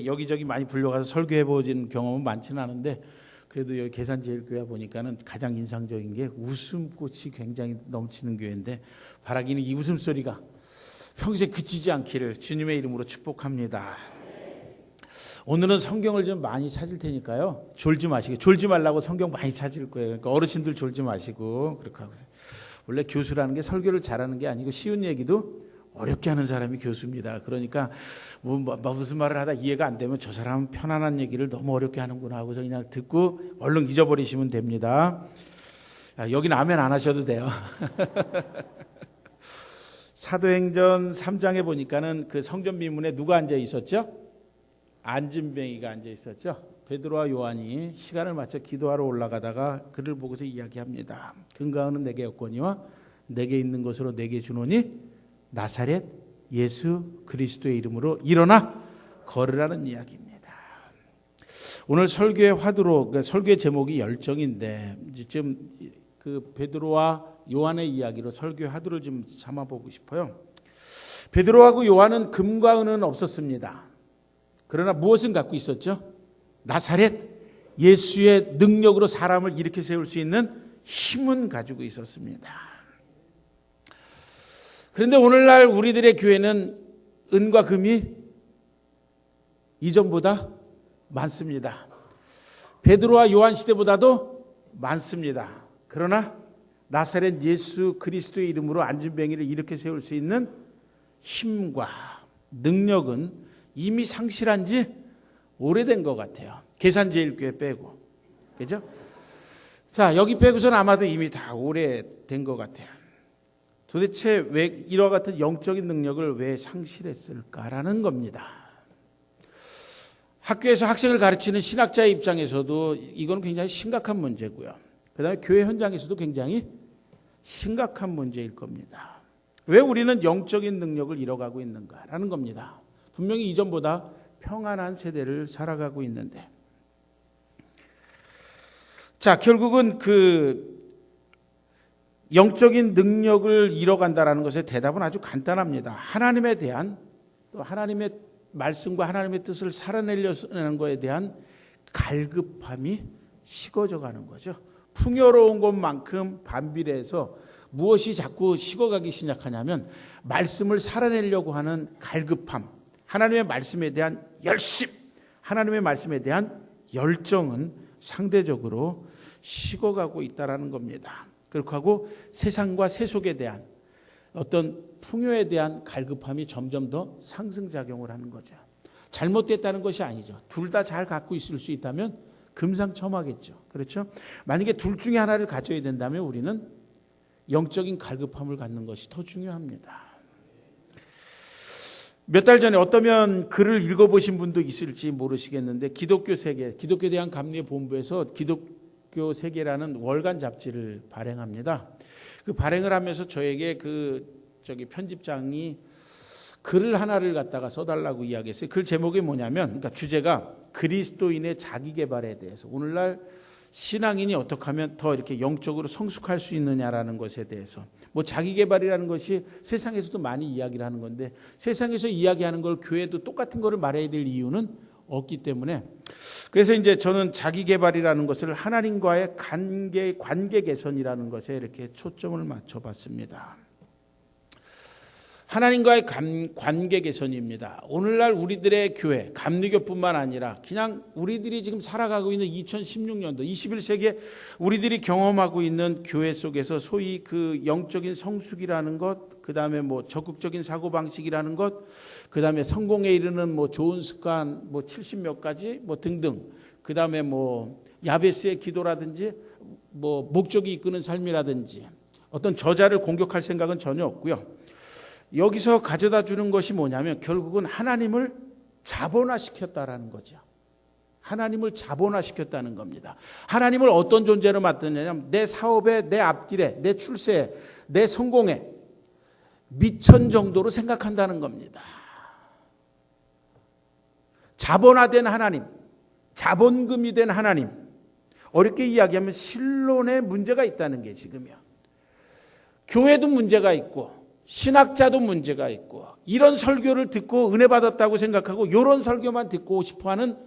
여기저기 많이 불려가서 설교해 보진 경험은 많지는 않은데 그래도 여기 계산제일교회 보니까는 가장 인상적인 게 웃음꽃이 굉장히 넘치는 교회인데 바라기는 이 웃음소리가 평생 그치지 않기를 주님의 이름으로 축복합니다. 오늘은 성경을 좀 많이 찾을 테니까요. 졸지 마시고, 졸지 말라고 성경 많이 찾을 거예요. 그러니까 어르신들 졸지 마시고 그렇게 하고. 원래 교수라는 게 설교를 잘하는 게 아니고 쉬운 얘기도 어렵게 하는 사람이 교수입니다. 그러니까 무슨 말을 하다 이해가 안 되면 저 사람은 편안한 얘기를 너무 어렵게 하는구나 하고서 그냥 듣고 얼른 잊어버리시면 됩니다. 여기는 아멘 안 하셔도 돼요. 사도행전 3장에 보니까는 그 성전 미문에 누가 앉아 있었죠? 안진뱅이가 앉아 있었죠. 베드로와 요한이 시간을 맞춰 기도하러 올라가다가 그를 보고서 이야기합니다. 근거는 내게 없거니와 내게 있는 것으로 내게 주노니 나사렛 예수 그리스도의 이름으로 일어나 걸으라는 이야기입니다. 오늘 설교의 화두로, 그러니까 설교의 제목이 열정인데 지금 그 베드로와 요한의 이야기로 설교의 화두를 좀 삼아보고 싶어요. 베드로하고 요한은 금과 은은 없었습니다. 그러나 무엇은 갖고 있었죠? 나사렛 예수의 능력으로 사람을 일으켜 세울 수 있는 힘은 가지고 있었습니다. 그런데 오늘날 우리들의 교회는 은과 금이 이전보다 많습니다. 베드로와 요한 시대보다도 많습니다. 그러나 나사렛 예수 그리스도의 이름으로 안진뱅이를 일으켜 세울 수 있는 힘과 능력은 이미 상실한 지 오래된 것 같아요. 계산제일교회 빼고. 그죠? 자, 여기 빼고서는 아마도 이미 다 오래된 것 같아요. 도대체 왜 이와 같은 영적인 능력을 왜 상실했을까라는 겁니다. 학교에서 학생을 가르치는 신학자의 입장에서도 이건 굉장히 심각한 문제고요. 그다음에 교회 현장에서도 굉장히 심각한 문제일 겁니다. 왜 우리는 영적인 능력을 잃어가고 있는가라는 겁니다. 분명히 이전보다 평안한 세대를 살아가고 있는데, 자, 결국은 그 영적인 능력을 잃어간다라는 것의 대답은 아주 간단합니다. 하나님에 대한, 또 하나님의 말씀과 하나님의 뜻을 살아내려는 것에 대한 갈급함이 식어져 가는 거죠. 풍요로운 것만큼 반비례해서 무엇이 자꾸 식어가기 시작하냐면 말씀을 살아내려고 하는 갈급함, 하나님의 말씀에 대한 열심, 하나님의 말씀에 대한 열정은 상대적으로 식어가고 있다는 겁니다. 그렇게 하고 세상과 세속에 대한 어떤 풍요에 대한 갈급함이 점점 더 상승작용을 하는 거죠. 잘못됐다는 것이 아니죠. 둘 다 잘 갖고 있을 수 있다면 금상첨화겠죠. 그렇죠? 만약에 둘 중에 하나를 가져야 된다면 우리는 영적인 갈급함을 갖는 것이 더 중요합니다. 몇 달 전에 어떠면 글을 읽어보신 분도 있을지 모르시겠는데 기독교 세계, 기독교에 대한 감리의 본부에서 기독교 세계라는 월간 잡지를 발행합니다. 그 발행을 하면서 저에게 편집장이 글을 하나를 갖다가 써달라고 이야기했어요. 글 제목이 뭐냐면, 그러니까 주제가 그리스도인의 자기 개발에 대해서, 오늘날 신앙인이 어떻게 하면 더 이렇게 영적으로 성숙할 수 있느냐라는 것에 대해서, 뭐 자기 개발이라는 것이 세상에서도 많이 이야기를 하는 건데 세상에서 이야기하는 걸 교회도 똑같은 거를 말해야 될 이유는 없기 때문에, 그래서 이제 저는 자기 개발이라는 것을 하나님과의 관계 개선이라는 것에 이렇게 초점을 맞춰봤습니다. 하나님과의 관계 개선입니다. 오늘날 우리들의 교회, 감리교뿐만 아니라 그냥 우리들이 지금 살아가고 있는 2016년도, 21세기에 우리들이 경험하고 있는 교회 속에서 소위 그 영적인 성숙이라는 것, 그 다음에 뭐 적극적인 사고방식이라는 것, 그 다음에 성공에 이르는 뭐 좋은 습관, 뭐 70몇 가지, 뭐 등등, 그 다음에 뭐 야베스의 기도라든지, 뭐 목적이 이끄는 삶이라든지, 어떤 저자를 공격할 생각은 전혀 없고요. 여기서 가져다 주는 것이 뭐냐면 결국은 하나님을 자본화시켰다라는 거죠. 하나님을 자본화시켰다는 겁니다. 하나님을 어떤 존재로 만드냐면 내 사업에, 내 앞길에, 내 출세에, 내 성공에 미천 정도로 생각한다는 겁니다. 자본화된 하나님, 자본금이 된 하나님, 어렵게 이야기하면 신론에 문제가 있다는 게 지금이야. 교회도 문제가 있고 신학자도 문제가 있고 이런 설교를 듣고 은혜 받았다고 생각하고 이런 설교만 듣고 싶어하는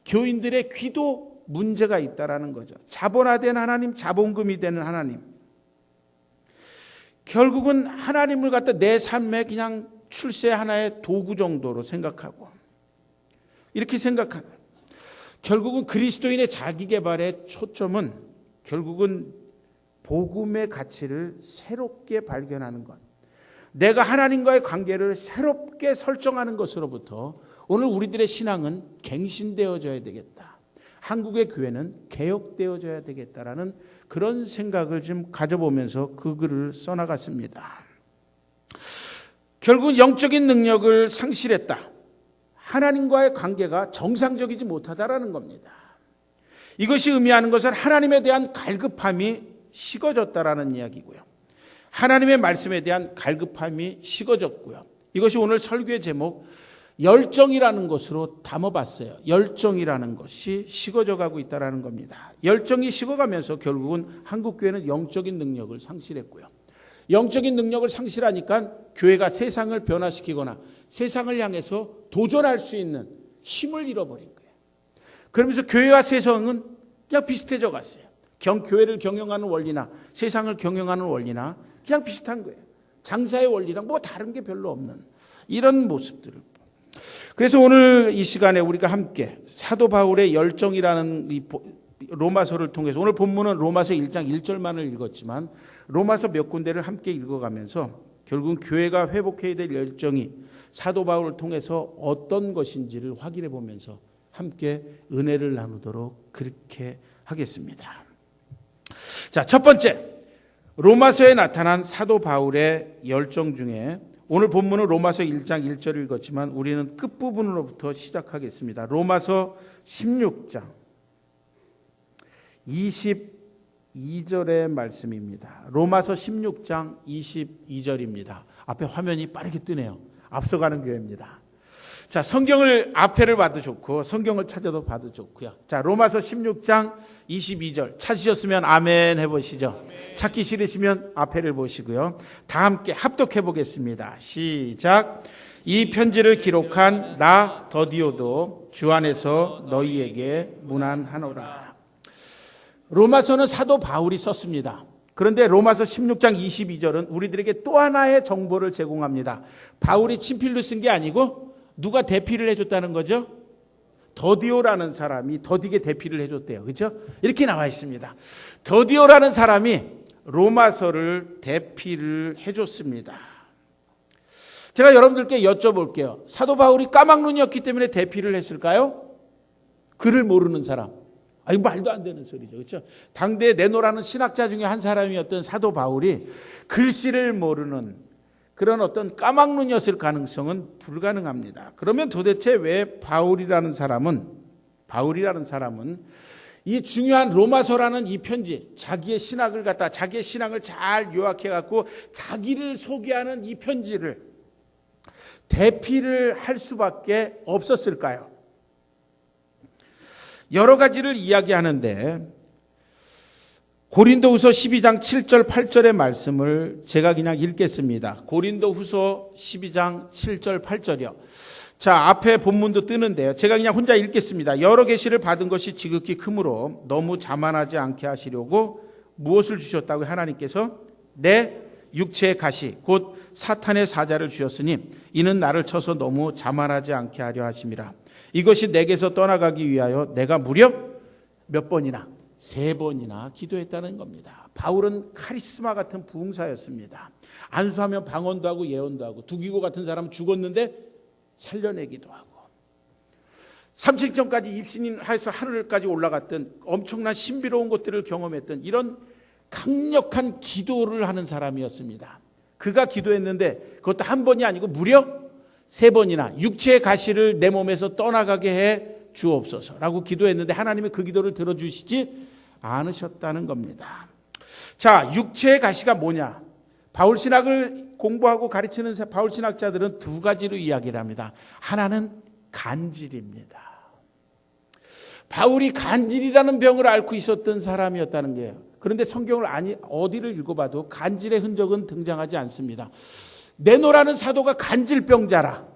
교인들의 귀도 문제가 있다라는 거죠. 자본화된 하나님, 자본금이 되는 하나님. 결국은 하나님을 갖다 내 삶에 그냥 출세 하나의 도구 정도로 생각하고 이렇게 생각하는, 결국은 그리스도인의 자기개발의 초점은 결국은 복음의 가치를 새롭게 발견하는 것, 내가 하나님과의 관계를 새롭게 설정하는 것으로부터 오늘 우리들의 신앙은 갱신되어져야 되겠다. 한국의 교회는 개혁되어져야 되겠다라는 그런 생각을 좀 가져보면서 그 글을 써나갔습니다. 결국은 영적인 능력을 상실했다. 하나님과의 관계가 정상적이지 못하다라는 겁니다. 이것이 의미하는 것은 하나님에 대한 갈급함이 식어졌다라는 이야기고요. 하나님의 말씀에 대한 갈급함이 식어졌고요. 이것이 오늘 설교의 제목 열정이라는 것으로 담아봤어요. 열정이라는 것이 식어져 가고 있다는 겁니다. 열정이 식어가면서 결국은 한국교회는 영적인 능력을 상실했고요. 영적인 능력을 상실하니까 교회가 세상을 변화시키거나 세상을 향해서 도전할 수 있는 힘을 잃어버린 거예요. 그러면서 교회와 세상은 그냥 비슷해져 갔어요. 교회를 경영하는 원리나 세상을 경영하는 원리나 그냥 비슷한 거예요. 장사의 원리랑 뭐 다른 게 별로 없는 이런 모습들을. 그래서 오늘 이 시간에 우리가 함께 사도 바울의 열정이라는 이 로마서를 통해서, 오늘 본문은 로마서 1장 1절만을 읽었지만 로마서 몇 군데를 함께 읽어가면서 결국은 교회가 회복해야 될 열정이 사도 바울을 통해서 어떤 것인지를 확인해 보면서 함께 은혜를 나누도록 그렇게 하겠습니다. 자, 첫 번째, 로마서에 나타난 사도 바울의 열정 중에 오늘 본문은 로마서 1장 1절을 읽었지만 우리는 끝부분으로부터 시작하겠습니다. 로마서 16장 22절의 말씀입니다. 로마서 16장 22절입니다. 앞에 화면이 빠르게 뜨네요. 앞서가는 교회입니다. 자, 성경을 앞에를 봐도 좋고 성경을 찾아도 봐도 좋고요. 자, 로마서 16장 22절 찾으셨으면 아멘 해보시죠. 아멘. 찾기 싫으시면 앞에를 보시고요. 다 함께 합독해 보겠습니다. 시작. 이 편지를 기록한 나 더디오도 주 안에서 너희에게 문안하노라. 로마서는 사도 바울이 썼습니다. 그런데 로마서 16장 22절은 우리들에게 또 하나의 정보를 제공합니다. 바울이 친필로 쓴 게 아니고 누가 대피를 해줬다는 거죠? 더디오라는 사람이 더디게 대피를 해줬대요. 그렇죠? 이렇게 나와 있습니다. 더디오라는 사람이 로마서를 대피를 해줬습니다. 제가 여러분들께 여쭤볼게요. 사도 바울이 까막눈이었기 때문에 대피를 했을까요? 글을 모르는 사람. 아니, 말도 안 되는 소리죠. 그렇죠? 당대에 네노라는 신학자 중에 한 사람이었던 사도 바울이 글씨를 모르는 그런 어떤 까막눈이었을 가능성은 불가능합니다. 그러면 도대체 왜 바울이라는 사람은 이 중요한 로마서라는 이 편지, 자기의 신학을 갖다 자기의 신앙을 잘 요약해 갖고 자기를 소개하는 이 편지를 대피를 할 수밖에 없었을까요? 여러 가지를 이야기하는데 고린도후서 12장 7절 8절의 말씀을 제가 그냥 읽겠습니다. 고린도후서 12장 7절 8절이요. 자, 앞에 본문도 뜨는데요. 제가 그냥 혼자 읽겠습니다. 여러 계시를 받은 것이 지극히 크므로 너무 자만하지 않게 하시려고 무엇을 주셨다고 하나님께서 내 육체의 가시 곧 사탄의 사자를 주셨으니 이는 나를 쳐서 너무 자만하지 않게 하려 하심이라. 이것이 내게서 떠나가기 위하여 내가 무려 몇 번이나 3번이나 기도했다는 겁니다. 바울은 카리스마 같은 부흥사였습니다. 안수하면 방언도 하고 예언도 하고, 두기고 같은 사람은 죽었는데 살려내기도 하고, 삼층천까지 입신해서 하늘까지 올라갔던 엄청난 신비로운 것들을 경험했던 이런 강력한 기도를 하는 사람이었습니다. 그가 기도했는데 그것도 한 번이 아니고 무려 3번이나 육체의 가시를 내 몸에서 떠나가게 해 주옵소서라고 기도했는데 하나님이 그 기도를 들어주시지 않으셨다는 겁니다. 자, 육체의 가시가 뭐냐? 바울 신학을 공부하고 가르치는 바울 신학자들은 2가지로 이야기를 합니다. 하나는 간질입니다. 바울이 간질이라는 병을 앓고 있었던 사람이었다는 거예요. 그런데 성경을 어디를 읽어봐도 간질의 흔적은 등장하지 않습니다. 내노라는 사도가 간질병자라.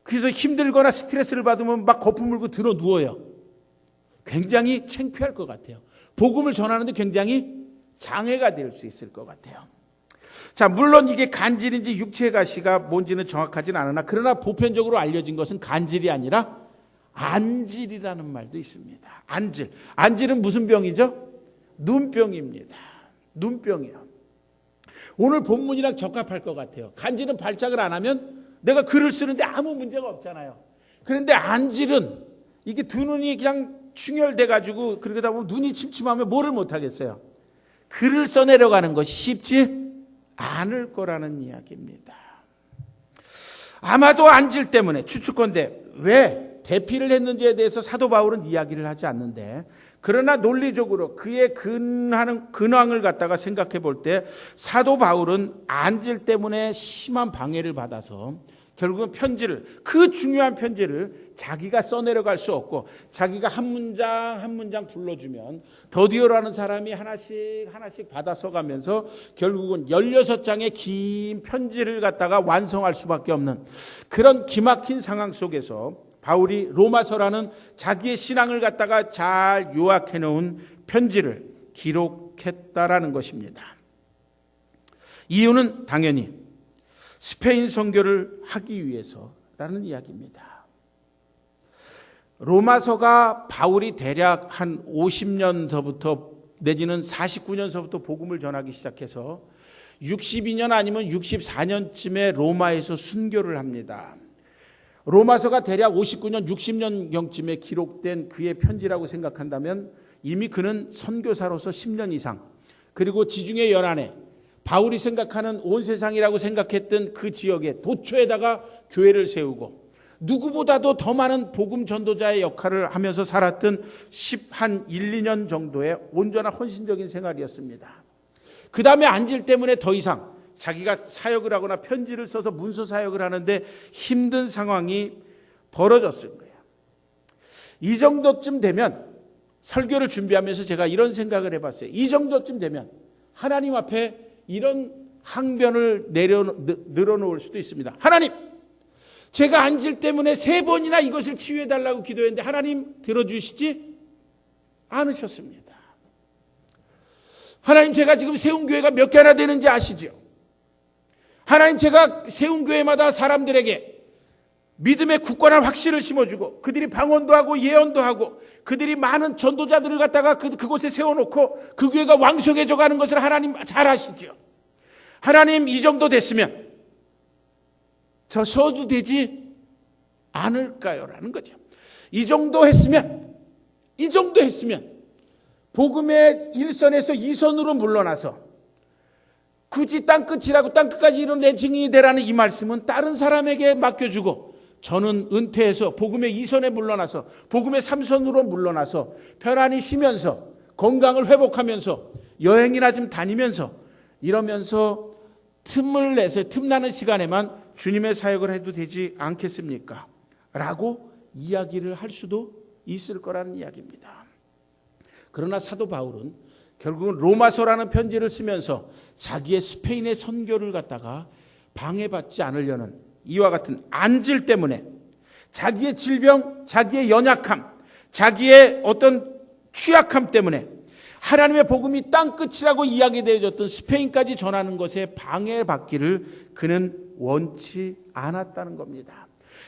그래서 힘들거나 스트레스를 받으면 막 거품 물고 들어 누워요. 굉장히 창피할 것 같아요. 복음을 전하는데 굉장히 장애가 될 수 있을 것 같아요. 자, 물론 이게 간질인지 육체 가시가 뭔지는 정확하진 않으나 그러나 보편적으로 알려진 것은 간질이 아니라 안질이라는 말도 있습니다. 안질. 안질은 무슨 병이죠? 눈병입니다. 눈병이요. 오늘 본문이랑 적합할 것 같아요. 간질은 발작을 안 하면 내가 글을 쓰는데 아무 문제가 없잖아요. 그런데 안질은 이게 두 눈이 그냥 충혈돼 가지고 그러다 보면 눈이 침침하면 뭐를 못 하겠어요. 글을 써내려가는 것이 쉽지 않을 거라는 이야기입니다. 아마도 안질 때문에 추측컨대 왜 대피를 했는지에 대해서 사도 바울은 이야기를 하지 않는데, 그러나 논리적으로 그의 근황을 갖다가 생각해 볼 때 사도 바울은 안질 때문에 심한 방해를 받아서 결국은 편지를, 그 중요한 편지를 자기가 써내려갈 수 없고 자기가 한 문장 한 문장 불러주면 더디오라는 사람이 하나씩 받아 써가면서 결국은 16장의 긴 편지를 갖다가 완성할 수밖에 없는 그런 기막힌 상황 속에서 바울이 로마서라는 자기의 신앙을 갖다가 잘 요약해 놓은 편지를 기록했다라는 것입니다. 이유는 당연히 스페인 선교를 하기 위해서라는 이야기입니다. 로마서가 바울이 대략 한 50년서부터 내지는 49년서부터 복음을 전하기 시작해서 62년 아니면 64년쯤에 로마에서 순교를 합니다. 로마서가 대략 59년, 60년경쯤에 기록된 그의 편지라고 생각한다면 이미 그는 선교사로서 10년 이상, 그리고 지중해 연안에 바울이 생각하는 온 세상이라고 생각했던 그 지역에 도초에다가 교회를 세우고 누구보다도 더 많은 복음 전도자의 역할을 하면서 살았던 1, 2년 정도의 온전한 헌신적인 생활이었습니다. 그 다음에 안질 때문에 더 이상 자기가 사역을 하거나 편지를 써서 문서 사역을 하는데 힘든 상황이 벌어졌을 거예요. 이 정도쯤 되면, 설교를 준비하면서 제가 이런 생각을 해봤어요. 이 정도쯤 되면 하나님 앞에 이런 항변을 늘어놓을 수도 있습니다. 하나님, 제가 안질 때문에 3번이나 이것을 치유해달라고 기도했는데 하나님 들어주시지 않으셨습니다. 하나님, 제가 지금 세운 교회가 몇 개나 되는지 아시죠? 하나님, 제가 세운 교회마다 사람들에게 믿음의 굳건한 확신을 심어주고 그들이 방언도 하고 예언도 하고 그들이 많은 전도자들을 갖다가 그곳에 세워놓고 그 교회가 왕성해져 가는 것을 하나님 잘 아시죠? 하나님, 이 정도 됐으면 저 서도 되지 않을까요? 라는 거죠. 이 정도 했으면 복음의 1선에서 2선으로 물러나서 굳이 땅끝이라고 땅끝까지 이런 내 증인이 되라는 이 말씀은 다른 사람에게 맡겨주고 저는 은퇴해서 복음의 2선에 물러나서 복음의 3선으로 물러나서 편안히 쉬면서 건강을 회복하면서 여행이나 좀 다니면서 이러면서 틈을 내서 틈나는 시간에만 주님의 사역을 해도 되지 않겠습니까? 라고 이야기를 할 수도 있을 거라는 이야기입니다. 그러나 사도 바울은 결국은 로마서라는 편지를 쓰면서 자기의 스페인의 선교를 갖다가 방해받지 않으려는 이와 같은 안질 때문에 자기의 질병, 자기의 연약함, 자기의 어떤 취약함 때문에 하나님의 복음이 땅끝이라고 이야기되어졌던 스페인까지 전하는 것에 방해받기를 그는 원치 않았다는 겁니다.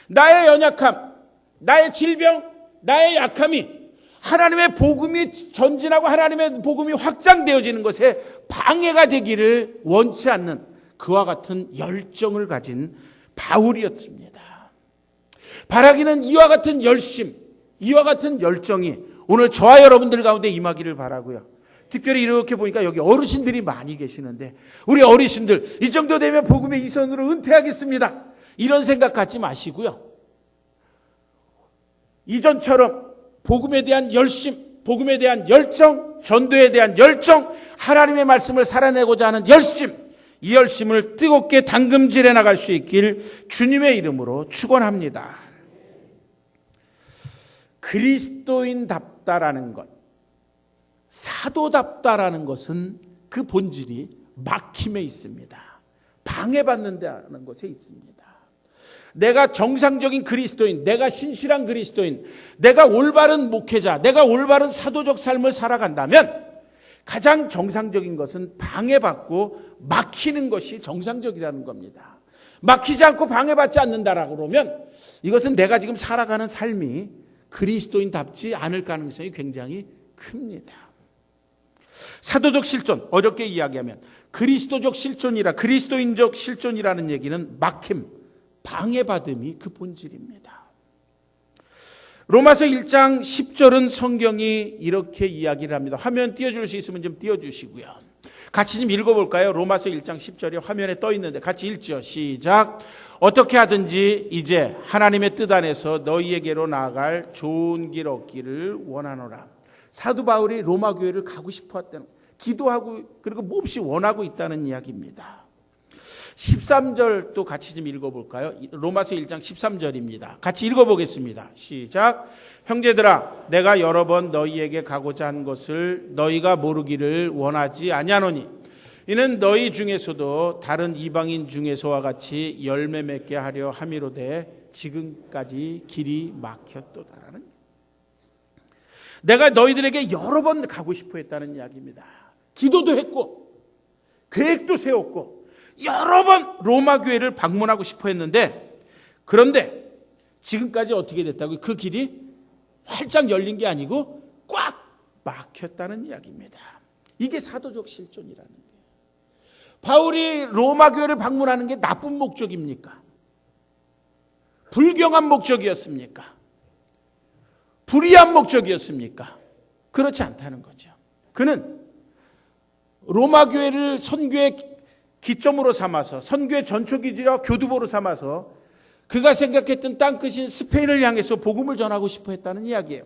나의 연약함, 나의 질병, 나의 약함이 하나님의 복음이 전진하고 하나님의 복음이 확장되어지는 것에 방해가 되기를 원치 않는 그와 같은 열정을 가진 바울이었습니다. 바라기는 이와 같은 열심, 이와 같은 열정이 오늘 저와 여러분들 가운데 임하기를 바라고요. 특별히 이렇게 보니까 여기 어르신들이 많이 계시는데 우리 어르신들 이 정도 되면 복음의 2선으로 은퇴하겠습니다. 이런 생각 갖지 마시고요. 이전처럼 복음에 대한 열심, 복음에 대한 열정, 전도에 대한 열정, 하나님의 말씀을 살아내고자 하는 열심, 이 열심을 뜨겁게 당금질해 나갈 수 있길 주님의 이름으로 축원합니다. 그리스도인답다라는 것, 사도답다라는 것은 그 본질이 막힘에 있습니다. 방해받는다는 것에 있습니다. 내가 정상적인 그리스도인, 내가 신실한 그리스도인, 내가 올바른 목회자, 내가 올바른 사도적 삶을 살아간다면 가장 정상적인 것은 방해받고 막히는 것이 정상적이라는 겁니다. 막히지 않고 방해받지 않는다라고 그러면 이것은 내가 지금 살아가는 삶이 그리스도인답지 않을 가능성이 굉장히 큽니다. 사도적 실존, 어렵게 이야기하면 그리스도적 실존이라, 그리스도인적 실존이라는 얘기는 막힘, 방해받음이 그 본질입니다. 로마서 1장 10절은 성경이 이렇게 이야기를 합니다. 화면 띄워줄 수 있으면 좀 띄워주시고요. 같이 좀 읽어볼까요? 로마서 1장 10절이 화면에 떠 있는데 같이 읽죠. 시작. 어떻게 하든지 이제 하나님의 뜻 안에서 너희에게로 나아갈 좋은 길 얻기를 원하노라. 사도 바울이 로마 교회를 가고 싶었다는, 기도하고 그리고 몹시 원하고 있다는 이야기입니다. 13절 또 같이 좀 읽어볼까요? 로마서 1장 13절입니다. 같이 읽어보겠습니다. 시작. 형제들아, 내가 여러 번 너희에게 가고자 한 것을 너희가 모르기를 원하지 아니하노니 이는 너희 중에서도 다른 이방인 중에서와 같이 열매 맺게 하려 함이로되 지금까지 길이 막혔도다라는, 내가 너희들에게 여러 번 가고 싶어 했다는 이야기입니다. 기도도 했고 계획도 세웠고 여러 번 로마 교회를 방문하고 싶어 했는데, 그런데 지금까지 어떻게 됐다고요? 그 길이 활짝 열린 게 아니고 꽉 막혔다는 이야기입니다. 이게 사도적 실존이라는 거예요. 바울이 로마 교회를 방문하는 게 나쁜 목적입니까? 불경한 목적이었습니까? 불의한 목적이었습니까? 그렇지 않다는 거죠. 그는 로마 교회를 선교의 기점으로 삼아서, 선교의 전초기지와 교두보로 삼아서 그가 생각했던 땅끝인 스페인을 향해서 복음을 전하고 싶어 했다는 이야기예요.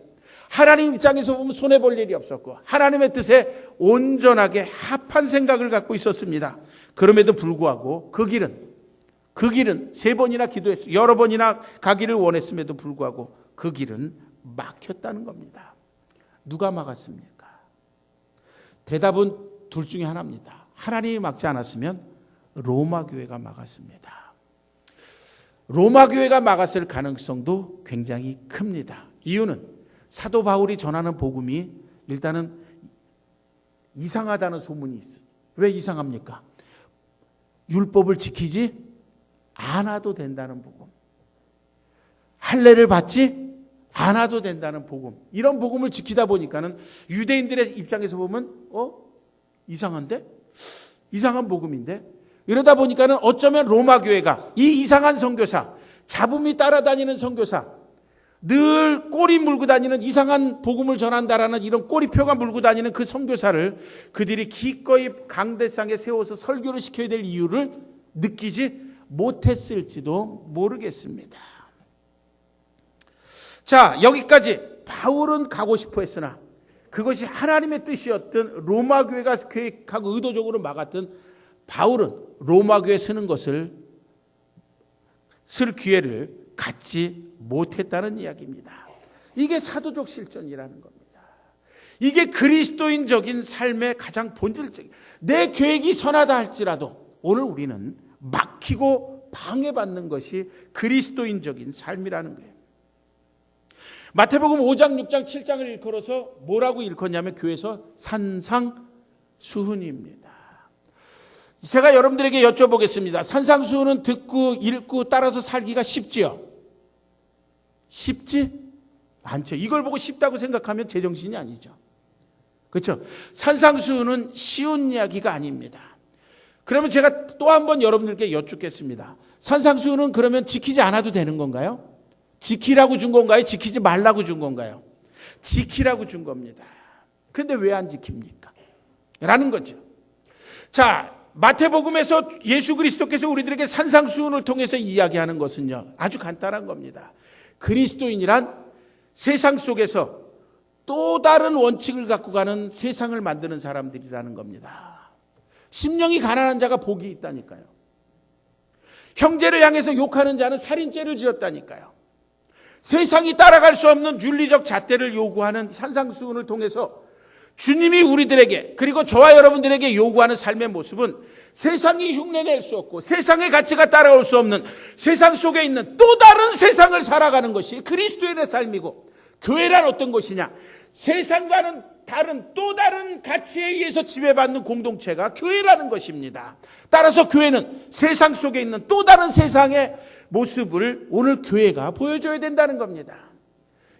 하나님 입장에서 보면 손해볼 일이 없었고 하나님의 뜻에 온전하게 합한 생각을 갖고 있었습니다. 그럼에도 불구하고 그 길은 3번이나 기도했어요. 여러 번이나 가기를 원했음에도 불구하고 그 길은 막혔다는 겁니다. 누가 막았습니까? 대답은 둘 중에 하나입니다. 하나님이 막지 않았으면 로마 교회가 막았습니다. 로마 교회가 막았을 가능성도 굉장히 큽니다. 이유는 사도 바울이 전하는 복음이 일단은 이상하다는 소문이 있어요. 왜 이상합니까? 율법을 지키지 않아도 된다는 복음, 할례를 받지 않아도 된다는 복음, 이런 복음을 지키다 보니까는 유대인들의 입장에서 보면 이상한데? 이상한 복음인데? 이러다 보니까는 어쩌면 로마 교회가 이 이상한 선교사, 잡음이 따라다니는 선교사, 늘 꼬리 물고 다니는 이상한 복음을 전한다라는 이런 꼬리표가 물고 다니는 그 선교사를 그들이 기꺼이 강대상에 세워서 설교를 시켜야 될 이유를 느끼지 못했을지도 모르겠습니다. 자, 여기까지 바울은 가고 싶어 했으나 그것이 하나님의 뜻이었던 로마 교회가 계획하고 의도적으로 막았던 바울은 로마 교회에 서는 것을 쓸 기회를 갖지 못했다는 이야기입니다. 이게 사도적 실존이라는 겁니다. 이게 그리스도인적인 삶의 가장 본질적인, 내 계획이 선하다 할지라도 오늘 우리는 막히고 방해받는 것이 그리스도인적인 삶이라는 거예요. 마태복음 5장, 6장, 7장을 일컬어서 뭐라고 일컫냐면 교회에서 산상수훈입니다. 제가 여러분들에게 여쭤보겠습니다. 산상수훈은 듣고 읽고 따라서 살기가 쉽지요? 쉽지 않죠. 이걸 보고 쉽다고 생각하면 제정신이 아니죠. 그렇죠? 산상수훈은 쉬운 이야기가 아닙니다. 그러면 제가 또 한 번 여러분들께 여쭙겠습니다. 산상수훈은 그러면 지키지 않아도 되는 건가요? 지키라고 준 건가요? 지키지 말라고 준 건가요? 지키라고 준 겁니다. 그런데 왜 안 지킵니까? 라는 거죠. 자, 마태복음에서 예수 그리스도께서 우리들에게 산상수훈을 통해서 이야기하는 것은요, 아주 간단한 겁니다. 그리스도인이란 세상 속에서 또 다른 원칙을 갖고 가는 세상을 만드는 사람들이라는 겁니다. 심령이 가난한 자가 복이 있다니까요. 형제를 향해서 욕하는 자는 살인죄를 지었다니까요. 세상이 따라갈 수 없는 윤리적 잣대를 요구하는 산상수훈을 통해서 주님이 우리들에게, 그리고 저와 여러분들에게 요구하는 삶의 모습은 세상이 흉내낼 수 없고 세상의 가치가 따라올 수 없는 세상 속에 있는 또 다른 세상을 살아가는 것이 그리스도인의 삶이고, 교회란 어떤 것이냐? 세상과는 다른 또 다른 가치에 의해서 지배받는 공동체가 교회라는 것입니다. 따라서 교회는 세상 속에 있는 또 다른 세상의 모습을 오늘 교회가 보여줘야 된다는 겁니다.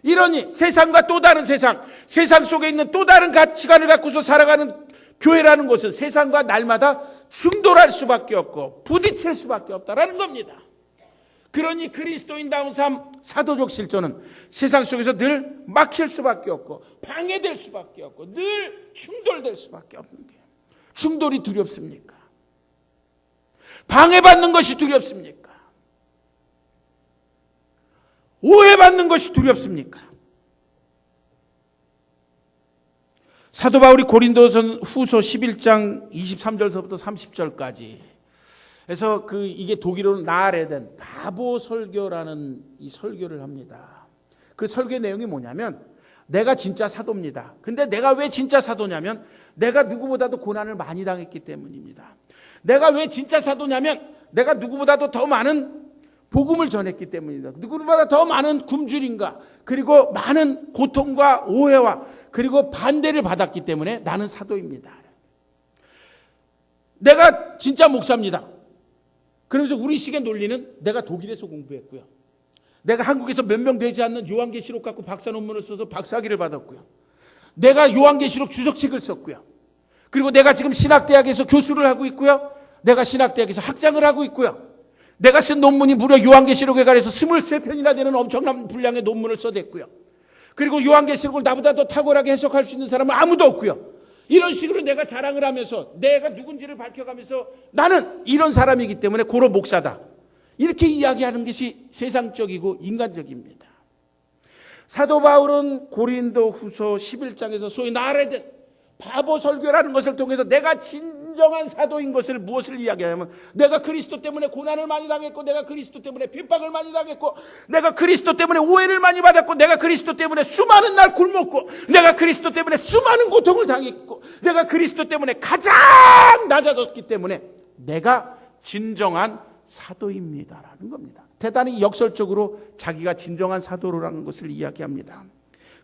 이러니 세상과 또 다른 세상 속에 있는 또 다른 가치관을 갖고서 살아가는 교회라는 것은 세상과 날마다 충돌할 수밖에 없고 부딪힐 수밖에 없다라는 겁니다. 그러니 그리스도인다운 삶, 사도적 실존은 세상 속에서 늘 막힐 수밖에 없고 방해될 수밖에 없고 늘 충돌될 수밖에 없는 거예요. 충돌이 두렵습니까? 방해받는 것이 두렵습니까? 오해받는 것이 두렵습니까? 사도 바울이 고린도서 후서 11장 23절서부터 30절까지 그래서 이게 독일어로 나아레덴 바보 설교라는 이 설교를 합니다. 그 설교 내용이 뭐냐면, 내가 진짜 사도입니다. 근데 내가 왜 진짜 사도냐면 내가 누구보다도 고난을 많이 당했기 때문입니다. 내가 왜 진짜 사도냐면 내가 누구보다도 더 많은 복음을 전했기 때문입니다. 누구보다 더 많은 굶주림과 그리고 많은 고통과 오해와 그리고 반대를 받았기 때문에 나는 사도입니다. 내가 진짜 목사입니다. 그러면서 우리식의 논리는 내가 독일에서 공부했고요. 내가 한국에서 몇 명 되지 않는 요한계시록 갖고 박사 논문을 써서 박사학위를 받았고요. 내가 요한계시록 주석책을 썼고요. 그리고 내가 지금 신학대학에서 교수를 하고 있고요. 내가 신학대학에서 학장을 하고 있고요. 내가 쓴 논문이 무려 요한계시록에 관해서 23편이나 되는 엄청난 분량의 논문을 써댔고요. 그리고 요한계시록을 나보다 더 탁월하게 해석할 수 있는 사람은 아무도 없고요. 이런 식으로 내가 자랑을 하면서 내가 누군지를 밝혀가면서 나는 이런 사람이기 때문에 고로 목사다. 이렇게 이야기하는 것이 세상적이고 인간적입니다. 사도 바울은 고린도 후서 11장에서 소위 나아레덴 바보 설교라는 것을 통해서 내가 진정한 사도인 것을 무엇을 이야기하냐면, 내가 그리스도 때문에 고난을 많이 당했고, 내가 그리스도 때문에 핍박을 많이 당했고, 내가 그리스도 때문에 오해를 많이 받았고, 내가 그리스도 때문에 수많은 날 굶었고, 내가 그리스도 때문에 수많은 고통을 당했고, 내가 그리스도 때문에 가장 낮아졌기 때문에 내가 진정한 사도입니다라는 겁니다. 대단히 역설적으로 자기가 진정한 사도라는 것을 이야기합니다.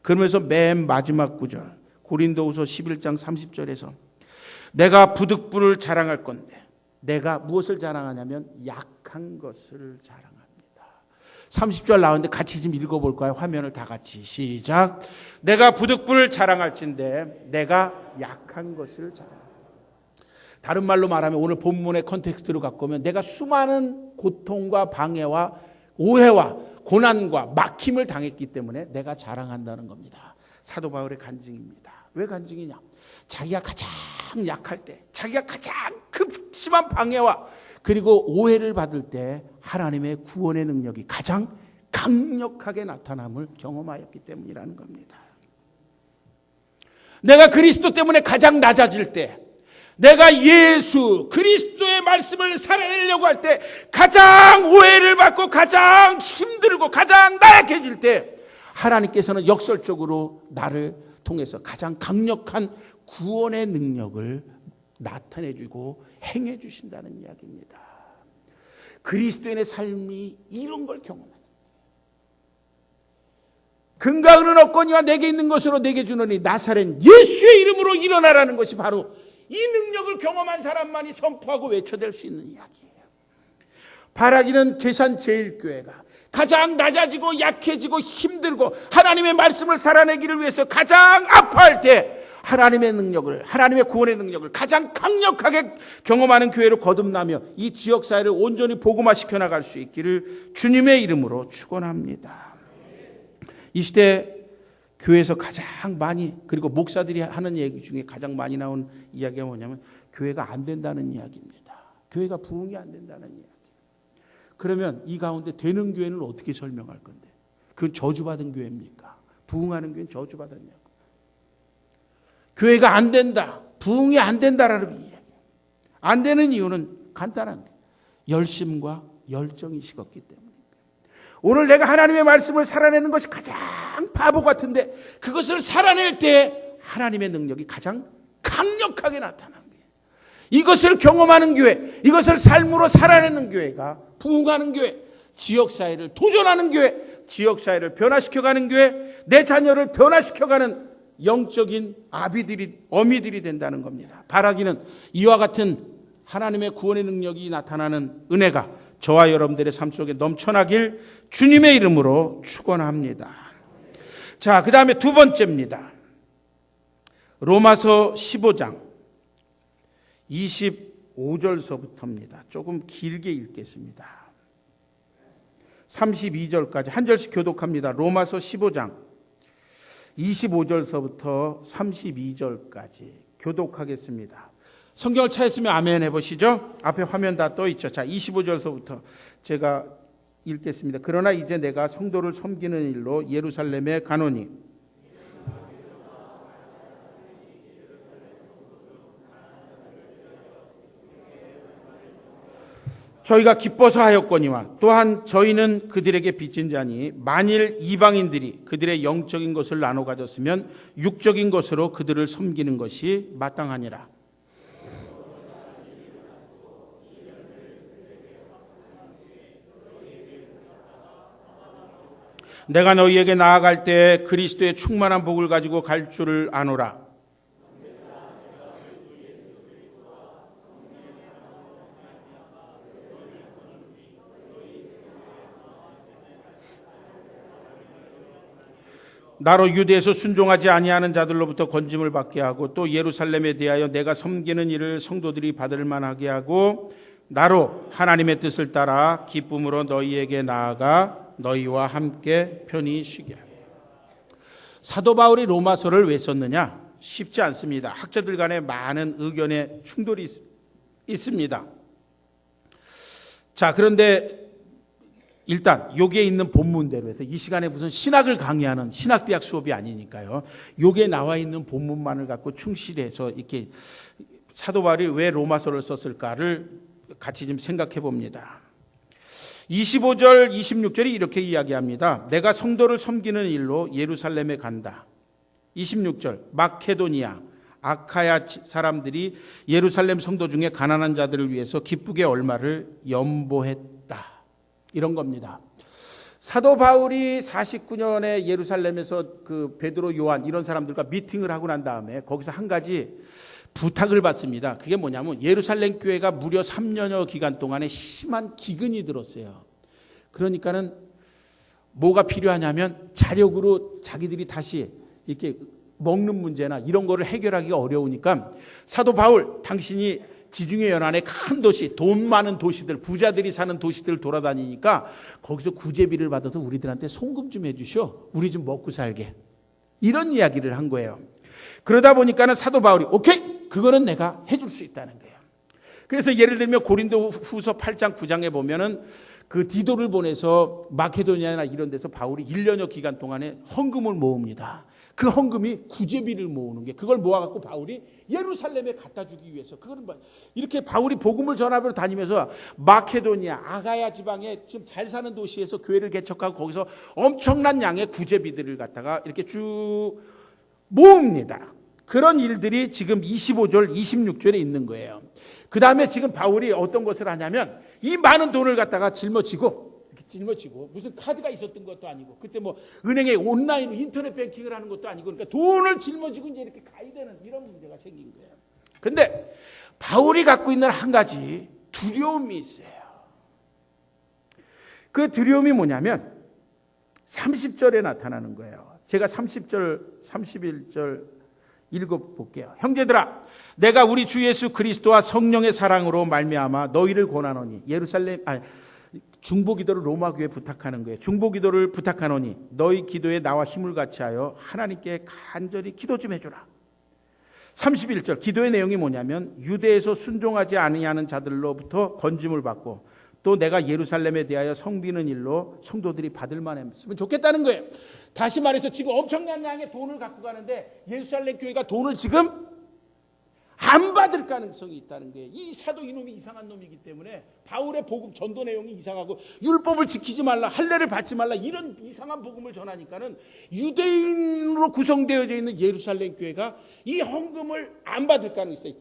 그러면서 맨 마지막 구절 고린도후서 11장 30절에서 내가 부득불을 자랑할 건데, 내가 무엇을 자랑하냐면 약한 것을 자랑합니다. 30절 나오는데 같이 좀 읽어볼까요? 화면을 다 같이 시작. 내가 부득불을 자랑할진대 내가 약한 것을 자랑합니다. 다른 말로 말하면 오늘 본문의 컨텍스트로 갖고 오면 내가 수많은 고통과 방해와 오해와 고난과 막힘을 당했기 때문에 내가 자랑한다는 겁니다. 사도 바울의 간증입니다. 왜 간증이냐? 자기가 가장 약할 때, 자기가 가장 극심한 방해와 그리고 오해를 받을 때 하나님의 구원의 능력이 가장 강력하게 나타남을 경험하였기 때문이라는 겁니다. 내가 그리스도 때문에 가장 낮아질 때, 내가 예수 그리스도의 말씀을 살아내려고 할 때 가장 오해를 받고 가장 힘들고 가장 나약해질 때 하나님께서는 역설적으로 나를 통해서 가장 강력한 구원의 능력을 나타내주고 행해 주신다는 이야기입니다. 그리스도인의 삶이 이런 걸 경험하는 거예요. 근가은은 없거니와 내게 있는 것으로 내게 주노니 나사렛 예수의 이름으로 일어나라는 것이 바로 이 능력을 경험한 사람만이 선포하고 외쳐댈 수 있는 이야기예요. 바라기는 계산 제일교회가 가장 낮아지고 약해지고 힘들고 하나님의 말씀을 살아내기를 위해서 가장 아파할 때 하나님의 능력을, 하나님의 구원의 능력을 가장 강력하게 경험하는 교회로 거듭나며 이 지역사회를 온전히 복음화시켜 나갈 수 있기를 주님의 이름으로 축원합니다. 이 시대 교회에서 가장 많이, 그리고 목사들이 하는 얘기 중에 가장 많이 나온 이야기가 뭐냐면 교회가 안 된다는 이야기입니다. 교회가 부흥이 안 된다는 이야기. 그러면 이 가운데 되는 교회는 어떻게 설명할 건데? 그건 저주받은 교회입니까? 부흥하는 교회는 저주받았냐고. 교회가 안 된다, 부흥이 안 된다라는 이야기. 안 되는 이유는 간단한 거예요. 열심과 열정이 식었기 때문입니다. 오늘 내가 하나님의 말씀을 살아내는 것이 가장 바보 같은데 그것을 살아낼 때 하나님의 능력이 가장 강력하게 나타난 거예요. 이것을 경험하는 교회, 이것을 삶으로 살아내는 교회가 부흥하는 교회, 지역사회를 도전하는 교회, 지역사회를 변화시켜가는 교회, 내 자녀를 변화시켜가는 영적인 아비들이, 어미들이 된다는 겁니다. 바라기는 이와 같은 하나님의 구원의 능력이 나타나는 은혜가 저와 여러분들의 삶 속에 넘쳐나길 주님의 이름으로 축원합니다. 자, 그 다음에 두 번째입니다. 로마서 15장 25절서부터입니다. 조금 길게 읽겠습니다. 32절까지 한 절씩 교독합니다. 로마서 15장 25절서부터 32절까지 교독하겠습니다. 성경을 찾았으면 아멘 해보시죠. 앞에 화면 다 떠 있죠. 자, 25절서부터 제가 읽겠습니다. 그러나 이제 내가 성도를 섬기는 일로 예루살렘에 가노니 저희가 기뻐서 하였거니와 또한 저희는 그들에게 빚진 자니 만일 이방인들이 그들의 영적인 것을 나눠 가졌으면 육적인 것으로 그들을 섬기는 것이 마땅하니라. 내가 너희에게 나아갈 때 그리스도의 충만한 복을 가지고 갈 줄을 아노라. 나로 유대에서 순종하지 아니하는 자들로부터 건짐을 받게 하고 또 예루살렘에 대하여 내가 섬기는 일을 성도들이 받을 만하게 하고 나로 하나님의 뜻을 따라 기쁨으로 너희에게 나아가 너희와 함께 편히 쉬게 하게. 사도 바울이 로마서를 왜 썼느냐? 쉽지 않습니다. 학자들 간에 많은 의견의 충돌이 있습니다. 자, 그런데 일단 여기에 있는 본문대로 해서 이 시간에 무슨 신학을 강의하는 신학대학 수업이 아니니까요. 여기에 나와 있는 본문만을 갖고 충실해서 이렇게 사도 바울이 왜 로마서를 썼을까를 같이 좀 생각해 봅니다. 25절, 26절이 이렇게 이야기합니다. 내가 성도를 섬기는 일로 예루살렘에 간다. 26절, 마케도니아, 아카야 사람들이 예루살렘 성도 중에 가난한 자들을 위해서 기쁘게 얼마를 연보했다. 이런 겁니다. 사도 바울이 49년에 예루살렘에서 그 베드로, 요한 이런 사람들과 미팅을 하고 난 다음에 거기서 한 가지 부탁을 받습니다. 그게 뭐냐면 예루살렘 교회가 무려 3년여 기간 동안에 심한 기근이 들었어요. 그러니까는 뭐가 필요하냐면 자력으로 자기들이 다시 이렇게 먹는 문제나 이런 거를 해결하기가 어려우니까 사도 바울, 당신이 지중해 연안의 큰 도시, 돈 많은 도시들, 부자들이 사는 도시들 돌아다니니까 거기서 구제비를 받아서 우리들한테 송금 좀 해주셔. 우리 좀 먹고 살게. 이런 이야기를 한 거예요. 그러다 보니까는 사도 바울이 오케이! 그거는 내가 해줄 수 있다는 거예요. 그래서 예를 들면 고린도 후서 8장 9장에 보면은 그 디도를 보내서 마케도니아나 이런 데서 바울이 1년여 기간 동안에 헌금을 모읍니다. 그 헌금이 구제비를 모으는 게 그걸 모아갖고 바울이 예루살렘에 갖다 주기 위해서 그거는 이렇게 바울이 복음을 전하러 다니면서 마케도니아, 아가야 지방에 좀 잘 사는 도시에서 교회를 개척하고 거기서 엄청난 양의 구제비들을 갖다가 이렇게 쭉 모읍니다. 그런 일들이 지금 25절, 26절에 있는 거예요. 그 다음에 지금 바울이 어떤 것을 하냐면 이 많은 돈을 갖다가 짊어지고 무슨 카드가 있었던 것도 아니고 그때 뭐 은행에 온라인으로 인터넷 뱅킹을 하는 것도 아니고 그러니까 돈을 짊어지고 이제 이렇게 가야 되는 이런 문제가 생긴 거예요. 근데 바울이 갖고 있는 한 가지 두려움이 있어요. 그 두려움이 뭐냐면 30절에 나타나는 거예요. 제가 30절, 31절 읽어볼게요. 형제들아, 내가 우리 주 예수 그리스도와 성령의 사랑으로 말미암아 너희를 권하노니 중보기도를 로마교회에 부탁하는 거예요. 중보기도를 부탁하노니 너희 기도에 나와 힘을 같이 하여 하나님께 간절히 기도 좀 해주라. 31절 기도의 내용이 뭐냐면 유대에서 순종하지 아니하는 자들로부터 건짐을 받고 또 내가 예루살렘에 대하여 섬기는 일로 성도들이 받을 만했으면 좋겠다는 거예요. 다시 말해서 지금 엄청난 양의 돈을 갖고 가는데 예루살렘 교회가 돈을 지금 안 받을 가능성이 있다는 거예요. 이 사도 이놈이 이상한 놈이기 때문에 바울의 복음 전도 내용이 이상하고 율법을 지키지 말라, 할례를 받지 말라 이런 이상한 복음을 전하니까는 유대인으로 구성되어져 있는 예루살렘 교회가 이 헌금을 안 받을 가능성이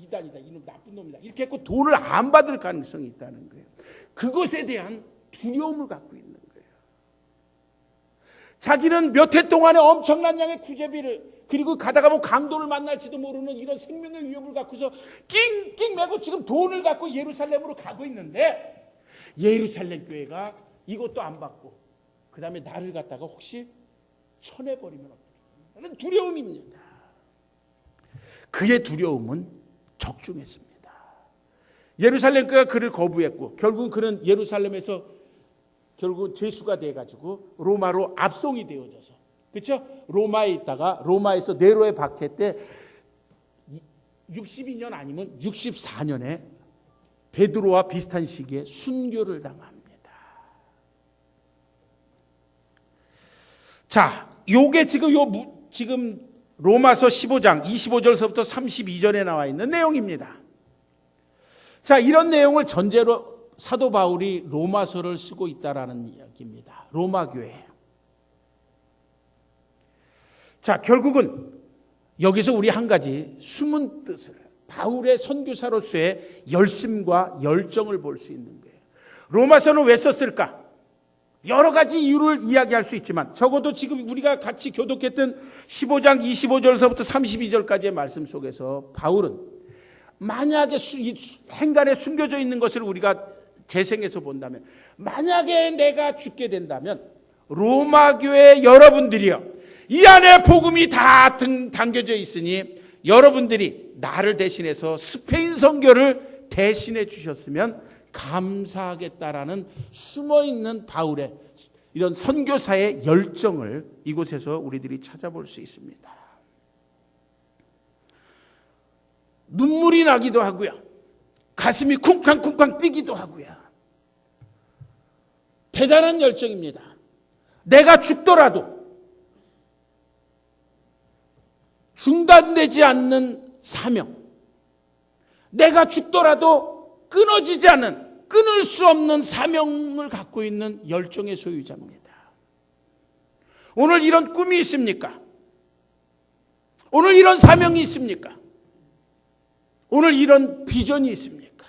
있다. 이단이다, 이놈 나쁜 놈이다 이렇게 했고 돈을 안 받을 가능성이 있다는 거예요. 그것에 대한 두려움을 갖고 있는 거예요. 자기는 몇 해 동안에 엄청난 양의 구제비를, 그리고 가다가 뭐 강도를 만날지도 모르는 이런 생명의 위협을 갖고서 낑낑 매고 지금 돈을 갖고 예루살렘으로 가고 있는데, 예루살렘 교회가 이것도 안 받고 그 다음에 나를 갖다가 혹시 쳐내버리면 어떡해 하는 두려움입니다. 그의 두려움은 적중했습니다. 예루살렘 교회가 그를 거부했고 결국 그는 예루살렘에서 결국 죄수가 돼가지고 로마로 압송이 되어져서, 그렇죠? 로마에 있다가 로마에서 네로의 박해 때 62년 아니면 64년에 베드로와 비슷한 시기에 순교를 당합니다. 자, 요게 지금 로마서 15장 25절서부터 32절에 나와 있는 내용입니다. 자, 이런 내용을 전제로 사도 바울이 로마서를 쓰고 있다라는 이야기입니다. 로마 교회. 자, 결국은 여기서 우리 한 가지 숨은 뜻을, 바울의 선교사로서의 열심과 열정을 볼 수 있는 거예요. 로마서는 왜 썼을까? 여러 가지 이유를 이야기할 수 있지만 적어도 지금 우리가 같이 교독했던 15장 25절서부터 32절까지의 말씀 속에서 바울은 만약에 행간에 숨겨져 있는 것을 우리가 재생해서 본다면, 만약에 내가 죽게 된다면 로마 교회 여러분들이요, 이 안에 복음이 다 담겨져 있으니 여러분들이 나를 대신해서 스페인 선교를 대신해 주셨으면 감사하겠다라는 숨어있는 바울의 이런 선교사의 열정을 이곳에서 우리들이 찾아볼 수 있습니다. 눈물이 나기도 하고요, 가슴이 쿵쾅쿵쾅 뛰기도 하고요. 대단한 열정입니다. 내가 죽더라도 중단되지 않는 사명, 내가 죽더라도 끊어지지 않은, 끊을 수 없는 사명을 갖고 있는 열정의 소유자입니다. 오늘 이런 꿈이 있습니까? 오늘 이런 사명이 있습니까? 오늘 이런 비전이 있습니까?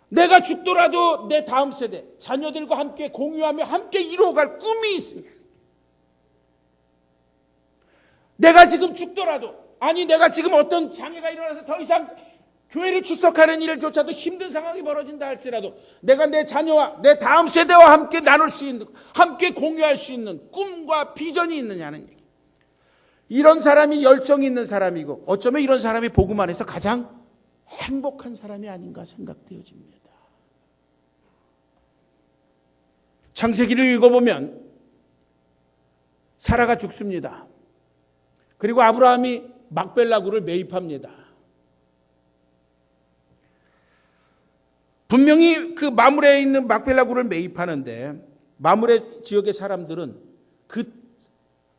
내가 죽더라도 내 다음 세대, 자녀들과 함께 공유하며 함께 이루어갈 꿈이 있습니다. 내가 지금 죽더라도, 아니 내가 지금 어떤 장애가 일어나서 더 이상 교회를 출석하는 일조차도 힘든 상황이 벌어진다 할지라도 내가 내 자녀와 내 다음 세대와 함께 나눌 수 있는, 함께 공유할 수 있는 꿈과 비전이 있느냐는 얘기. 이런 사람이 열정이 있는 사람이고 어쩌면 이런 사람이 복음 안에서 가장 행복한 사람이 아닌가 생각되어집니다. 창세기를 읽어보면 사라가 죽습니다. 그리고 아브라함이 막벨라구를 매입합니다. 분명히 그 마므레에 있는 막벨라구를 매입하는데 마므레 지역의 사람들은 그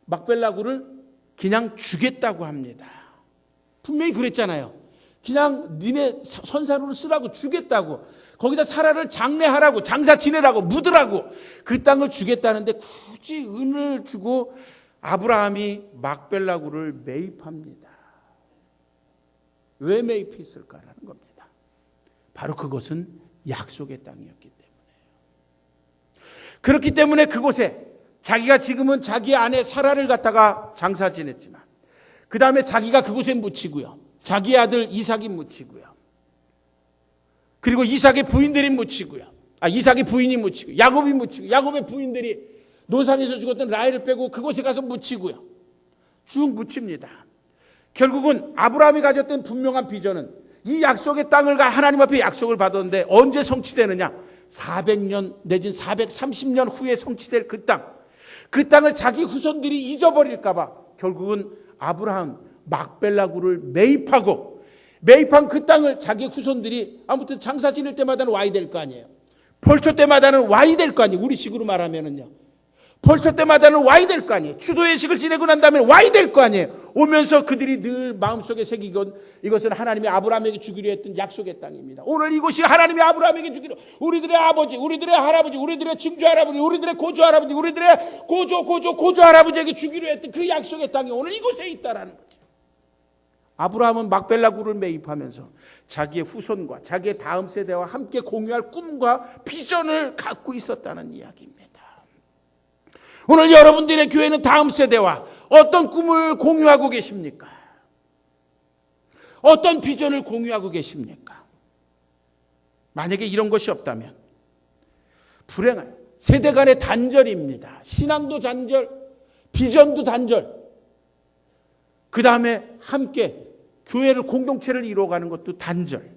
막벨라구를 그냥 주겠다고 합니다. 분명히 그랬잖아요. 그냥 니네 선사로를 쓰라고 주겠다고, 거기다 사라를 장례하라고, 장사 지내라고, 묻으라고 그 땅을 주겠다는데 굳이 은을 주고 아브라함이 막벨라구를 매입합니다. 왜 매입했을까라는 겁니다. 바로 그것은 약속의 땅이었기 때문에요. 그렇기 때문에 그곳에 자기가 지금은 자기 아내 사라를 갖다가 장사 지냈지만 그 다음에 자기가 그곳에 묻히고요, 자기 아들 이삭이 묻히고요, 그리고 이삭의 부인들이 묻히고요, 이삭의 부인이 묻히고 야곱이 묻히고 야곱의 부인들이 노상에서 죽었던 라헬을 빼고 그곳에 가서 묻히고요, 쭉 묻힙니다. 결국은 아브라함이 가졌던 분명한 비전은 이 약속의 땅을 하나님 앞에 약속을 받았는데 언제 성취되느냐? 400년 내지는 430년 후에 성취될 그 땅, 그 땅을 자기 후손들이 잊어버릴까 봐 결국은 아브라함 막벨라구를 매입한 그 땅을 자기 후손들이 아무튼 장사 지낼 때마다는 와야 될 거 아니에요. 벌초 때마다는 와야 될 거 아니에요. 우리식으로 말하면은요, 벌초 때마다는 와야 될 거 아니에요. 추도예식을 지내고 난 다음에 와야 될 거 아니에요. 오면서 그들이 늘 마음속에 새기건 이것은 하나님이 아브라함에게 주기로 했던 약속의 땅입니다. 오늘 이곳이 하나님이 아브라함에게 주기로, 우리들의 아버지, 우리들의 할아버지, 우리들의 증조 할아버지, 우리들의 고조 할아버지, 우리들의 고조 할아버지에게 주기로 했던 그 약속의 땅이 오늘 이곳에 있다라는 거죠. 아브라함은 막벨라 굴을 매입하면서 자기의 후손과 자기의 다음 세대와 함께 공유할 꿈과 비전을 갖고 있었다는 이야기입니다. 오늘 여러분들의 교회는 다음 세대와 어떤 꿈을 공유하고 계십니까? 어떤 비전을 공유하고 계십니까? 만약에 이런 것이 없다면 불행해요. 세대 간의 단절입니다. 신앙도 단절, 비전도 단절. 그 다음에 함께 교회를 공동체를 이루어가는 것도 단절.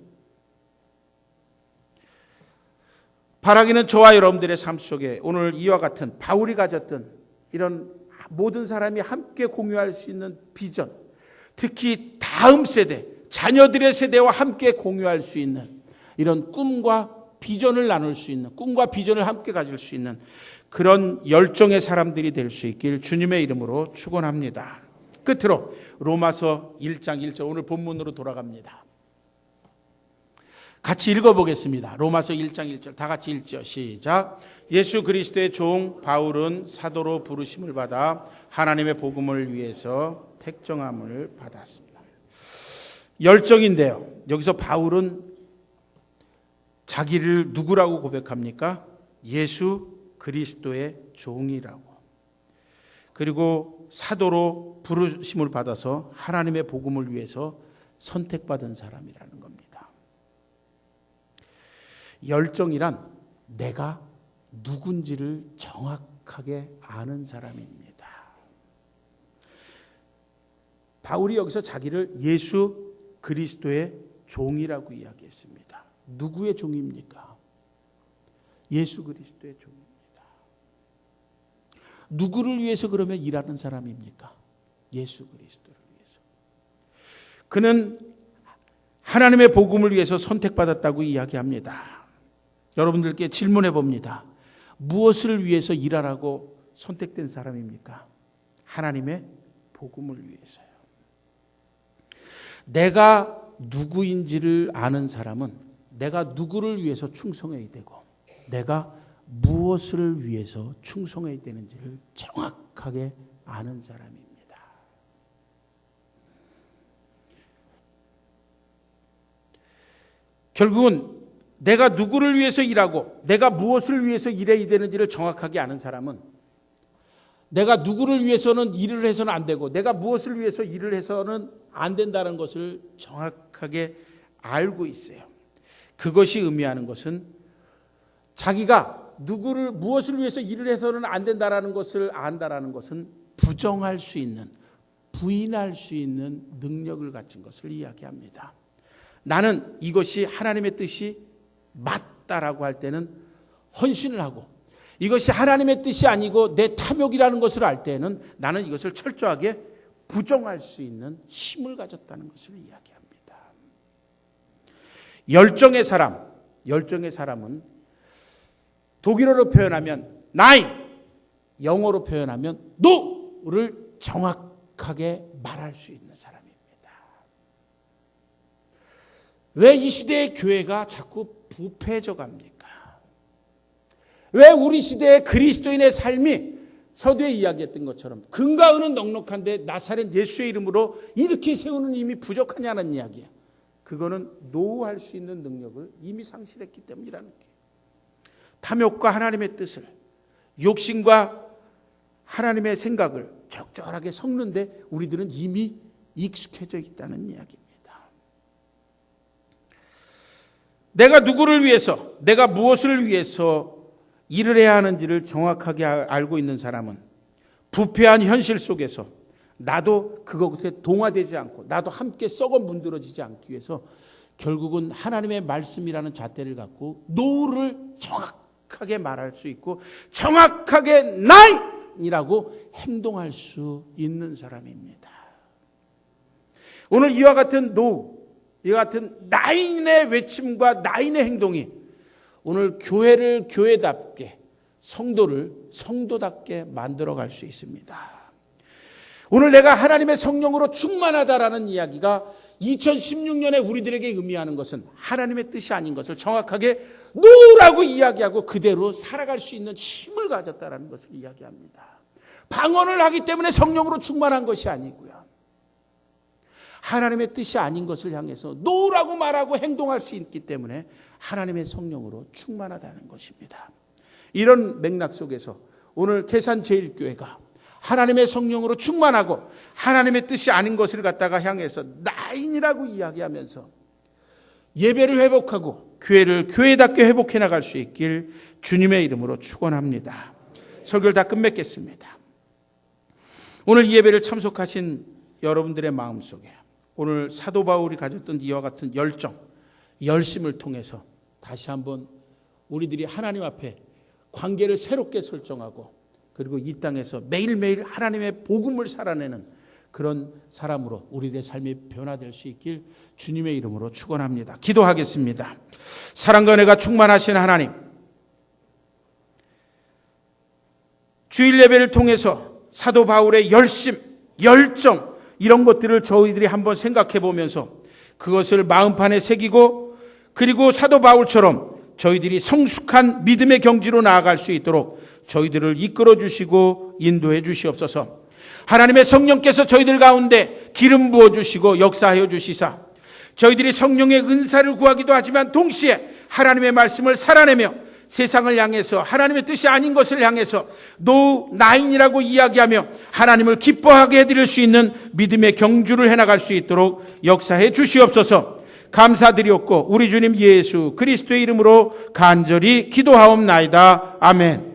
바라기는 저와 여러분들의 삶 속에 오늘 이와 같은 바울이 가졌던 이런 모든 사람이 함께 공유할 수 있는 비전, 특히 다음 세대, 자녀들의 세대와 함께 공유할 수 있는 이런 꿈과 비전을 나눌 수 있는, 꿈과 비전을 함께 가질 수 있는 그런 열정의 사람들이 될 수 있길 주님의 이름으로 축원합니다. 끝으로 로마서 1장 1절, 오늘 본문으로 돌아갑니다. 같이 읽어보겠습니다. 로마서 1장 1절 다 같이 읽죠. 시작. 예수 그리스도의 종 바울은 사도로 부르심을 받아 하나님의 복음을 위해서 택정함을 받았습니다. 열정인데요. 여기서 바울은 자기를 누구라고 고백합니까? 예수 그리스도의 종이라고. 그리고 사도로 부르심을 받아서 하나님의 복음을 위해서 선택받은 사람이라는 겁니다. 열정이란 내가 누군지를 정확하게 아는 사람입니다. 바울이 여기서 자기를 예수 그리스도의 종이라고 이야기했습니다. 누구의 종입니까? 예수 그리스도의 종입니다. 누구를 위해서 그러면 일하는 사람입니까? 예수 그리스도를 위해서. 그는 하나님의 복음을 위해서 선택받았다고 이야기합니다. 여러분들께 질문해 봅니다. 무엇을 위해서 일하라고 선택된 사람입니까? 하나님의 복음을 위해서요. 내가 누구인지를 아는 사람은 내가 누구를 위해서 충성해야 되고 내가 무엇을 위해서 충성해야 되는지를 정확하게 아는 사람입니다. 결국은 내가 누구를 위해서 일하고 내가 무엇을 위해서 일해야 되는지를 정확하게 아는 사람은 내가 누구를 위해서는 일을 해서는 안 되고 내가 무엇을 위해서 일을 해서는 안 된다는 것을 정확하게 알고 있어요. 그것이 의미하는 것은 자기가 누구를 무엇을 위해서 일을 해서는 안 된다는 것을 안다라는 것은 부정할 수 있는, 부인할 수 있는 능력을 가진 것을 이야기합니다. 나는 이것이 하나님의 뜻이 맞다라고 할 때는 헌신을 하고 이것이 하나님의 뜻이 아니고 내 탐욕이라는 것을 알 때는 나는 이것을 철저하게 부정할 수 있는 힘을 가졌다는 것을 이야기합니다. 열정의 사람은 독일어로 표현하면 나이, 영어로 표현하면 no를 정확하게 말할 수 있는 사람입니다. 왜 이 시대의 교회가 자꾸 부패져 갑니까? 왜 우리 시대의 그리스도인의 삶이 서두에 이야기했던 것처럼 금과 은은 넉넉한데 나사렛 예수의 이름으로 이렇게 세우는 힘이 부족하냐는 이야기야. 그거는 노후할 수 있는 능력을 이미 상실했기 때문이라는 거예요. 탐욕과 하나님의 뜻을, 욕심과 하나님의 생각을 적절하게 섞는데 우리들은 이미 익숙해져 있다는 이야기입니다. 내가 누구를 위해서, 내가 무엇을 위해서 일을 해야 하는지를 정확하게 알고 있는 사람은 부패한 현실 속에서 나도 그것에 동화되지 않고 나도 함께 썩어 문드러지지 않기 위해서 결국은 하나님의 말씀이라는 잣대를 갖고 노를 정확하게 말할 수 있고 정확하게 나이라고 행동할 수 있는 사람입니다. 오늘 이와 같은 노, 이와 같은 나인의 외침과 나인의 행동이 오늘 교회를 교회답게, 성도를 성도답게 만들어갈 수 있습니다. 오늘 내가 하나님의 성령으로 충만하다라는 이야기가 2016년에 우리들에게 의미하는 것은 하나님의 뜻이 아닌 것을 정확하게 노라고 이야기하고 그대로 살아갈 수 있는 힘을 가졌다라는 것을 이야기합니다. 방언을 하기 때문에 성령으로 충만한 것이 아니고요. 하나님의 뜻이 아닌 것을 향해서 노라고 말하고 행동할 수 있기 때문에 하나님의 성령으로 충만하다는 것입니다. 이런 맥락 속에서 오늘 계산제일교회가 하나님의 성령으로 충만하고 하나님의 뜻이 아닌 것을 갖다가 향해서 나인이라고 이야기하면서 예배를 회복하고 교회를 교회답게 회복해 나갈 수 있길 주님의 이름으로 축원합니다. 설교를 다 끝맺겠습니다. 오늘 이 예배를 참석하신 여러분들의 마음속에 오늘 사도 바울이 가졌던 이와 같은 열정, 열심을 통해서 다시 한번 우리들이 하나님 앞에 관계를 새롭게 설정하고 그리고 이 땅에서 매일매일 하나님의 복음을 살아내는 그런 사람으로 우리의 삶이 변화될 수 있길 주님의 이름으로 축원합니다. 기도하겠습니다. 사랑과 은혜가 충만하신 하나님, 주일 예배를 통해서 사도 바울의 열심, 열정 이런 것들을 저희들이 한번 생각해 보면서 그것을 마음판에 새기고 그리고 사도 바울처럼 저희들이 성숙한 믿음의 경지로 나아갈 수 있도록 저희들을 이끌어 주시고 인도해 주시옵소서. 하나님의 성령께서 저희들 가운데 기름 부어 주시고 역사하여 주시사 저희들이 성령의 은사를 구하기도 하지만 동시에 하나님의 말씀을 살아내며 세상을 향해서 하나님의 뜻이 아닌 것을 향해서 노 나인이라고 이야기하며 하나님을 기뻐하게 해드릴 수 있는 믿음의 경주를 해나갈 수 있도록 역사해 주시옵소서. 감사드리옵고 우리 주님 예수 그리스도의 이름으로 간절히 기도하옵나이다. 아멘.